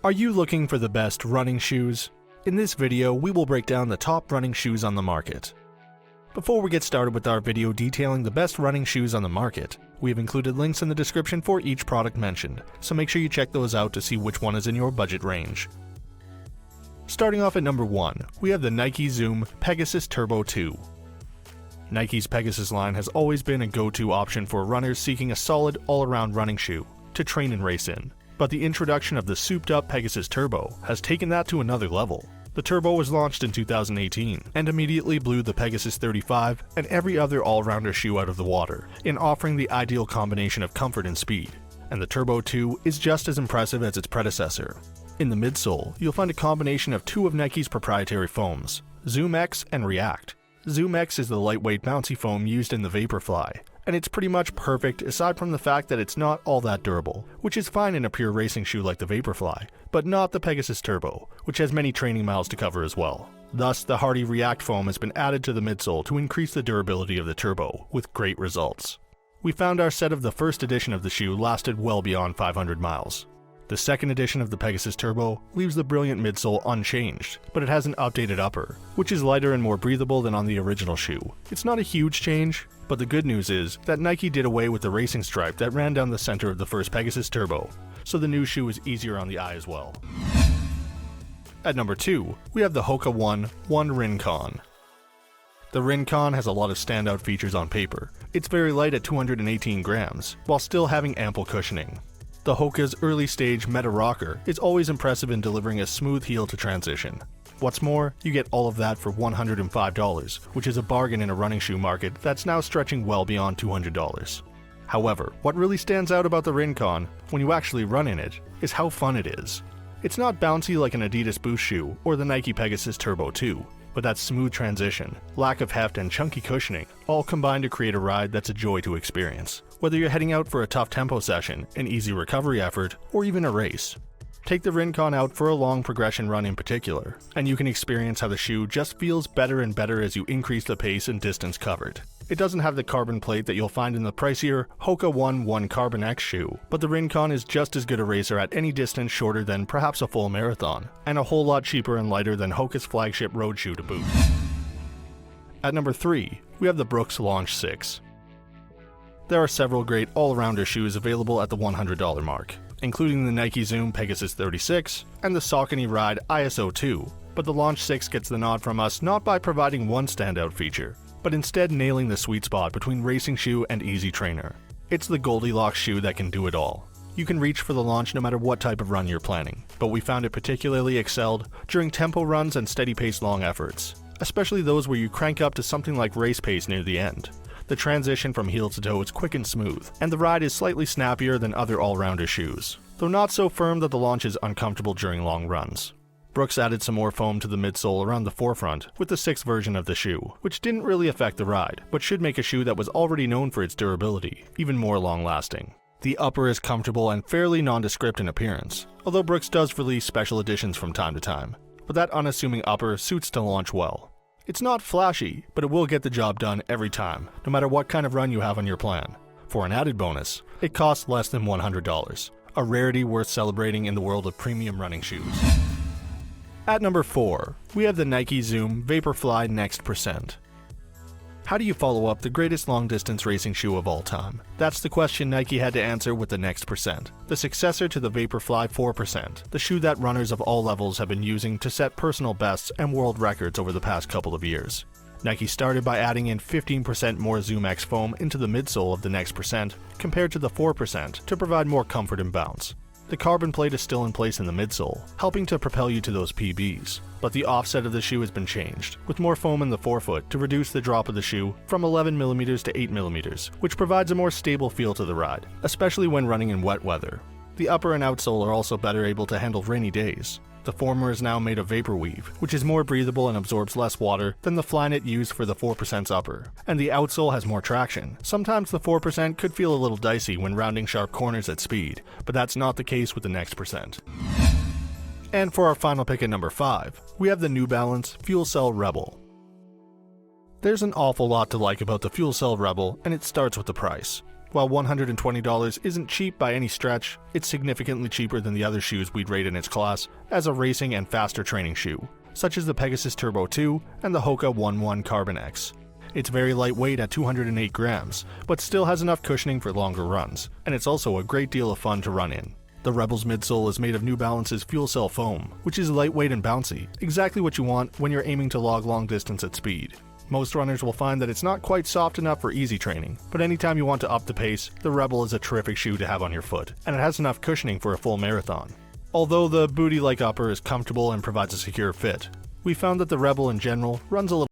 Are you looking for the best running shoes? In this video, we will break down the top running shoes on the market. Before we get started with our video detailing the best running shoes on the market, we have included links in the description for each product mentioned, so make sure you check those out to see which one is in your budget range. Starting off at number 1, we have the Nike Zoom Pegasus Turbo 2. Nike's Pegasus line has always been a go-to option for runners seeking a solid all-around running shoe to train and race in. But the introduction of the souped-up Pegasus Turbo has taken that to another level. The Turbo was launched in 2018 and immediately blew the Pegasus 35 and every other all-rounder shoe out of the water in offering the ideal combination of comfort and speed. And the Turbo 2 is just as impressive as its predecessor. In the midsole, you'll find a combination of two of Nike's proprietary foams, Zoom X and React. Zoom X is the lightweight bouncy foam used in the Vaporfly, and it's pretty much perfect aside from the fact that it's not all that durable, which is fine in a pure racing shoe like the Vaporfly, but not the Pegasus Turbo, which has many training miles to cover as well. Thus, the hardy React foam has been added to the midsole to increase the durability of the Turbo, with great results. We found our set of the first edition of the shoe lasted well beyond 500 miles. The second edition of the Pegasus Turbo leaves the brilliant midsole unchanged, but it has an updated upper, which is lighter and more breathable than on the original shoe. It's not a huge change, but the good news is that Nike did away with the racing stripe that ran down the center of the first Pegasus Turbo, so the new shoe is easier on the eye as well. At number 2, we have the Hoka One One Rincon. The Rincon has a lot of standout features on paper. It's very light at 218 grams, while still having ample cushioning. The Hoka's early stage Meta Rocker is always impressive in delivering a smooth heel to transition. What's more, you get all of that for $105, which is a bargain in a running shoe market that's now stretching well beyond $200. However, what really stands out about the Rincon, when you actually run in it, is how fun it is. It's not bouncy like an Adidas Boost shoe or the Nike Pegasus Turbo 2, but that smooth transition, lack of heft and chunky cushioning all combine to create a ride that's a joy to experience. Whether you're heading out for a tough tempo session, an easy recovery effort, or even a race. Take the Rincon out for a long progression run in particular, and you can experience how the shoe just feels better and better as you increase the pace and distance covered. It doesn't have the carbon plate that you'll find in the pricier Hoka One One Carbon X shoe, but the Rincon is just as good a racer at any distance shorter than perhaps a full marathon, and a whole lot cheaper and lighter than Hoka's flagship road shoe to boot. At number 3, we have the Brooks Launch 6. There are several great all-rounder shoes available at the $100 mark, including the Nike Zoom Pegasus 36 and the Saucony Ride ISO 2, but the Launch 6 gets the nod from us not by providing one standout feature, but instead nailing the sweet spot between racing shoe and easy trainer. It's the Goldilocks shoe that can do it all. You can reach for the Launch no matter what type of run you're planning, but we found it particularly excelled during tempo runs and steady-paced long efforts, especially those where you crank up to something like race pace near the end. The transition from heel to toe is quick and smooth, and the ride is slightly snappier than other all-rounder shoes, though not so firm that the Launch is uncomfortable during long runs. Brooks added some more foam to the midsole around the forefront with the 6th version of the shoe, which didn't really affect the ride, but should make a shoe that was already known for its durability even more long-lasting. The upper is comfortable and fairly nondescript in appearance, although Brooks does release special editions from time to time, but that unassuming upper suits the Launch well. It's not flashy, but it will get the job done every time, no matter what kind of run you have on your plan. For an added bonus, it costs less than $100, a rarity worth celebrating in the world of premium running shoes. At number 4, we have the Nike Zoom Vaporfly Next Percent. How do you follow up the greatest long-distance racing shoe of all time? That's the question Nike had to answer with the Next Percent, the successor to the Vaporfly 4%, the shoe that runners of all levels have been using to set personal bests and world records over the past couple of years. Nike started by adding in 15% more Zoom X foam into the midsole of the Next Percent compared to the 4% to provide more comfort and bounce. The carbon plate is still in place in the midsole, helping to propel you to those PBs, but the offset of the shoe has been changed, with more foam in the forefoot to reduce the drop of the shoe from 11mm to 8mm, which provides a more stable feel to the ride, especially when running in wet weather. The upper and outsole are also better able to handle rainy days. The former is now made of vapor weave, which is more breathable and absorbs less water than the Flyknit used for the 4%'s upper, and the outsole has more traction. Sometimes the 4% could feel a little dicey when rounding sharp corners at speed, but that's not the case with the Next Percent. And for our final pick at number 5, we have the New Balance FuelCell Rebel. There's an awful lot to like about the FuelCell Rebel, and it starts with the price. While $120 isn't cheap by any stretch, it's significantly cheaper than the other shoes we'd rate in its class as a racing and faster training shoe, such as the Pegasus Turbo 2 and the Hoka One One Carbon X. It's very lightweight at 208 grams, but still has enough cushioning for longer runs, and it's also a great deal of fun to run in. The Rebel's midsole is made of New Balance's FuelCell foam, which is lightweight and bouncy, exactly what you want when you're aiming to log long distance at speed. Most runners will find that it's not quite soft enough for easy training, but anytime you want to up the pace, the Rebel is a terrific shoe to have on your foot, and it has enough cushioning for a full marathon. Although the booty-like upper is comfortable and provides a secure fit, we found that the Rebel in general runs a little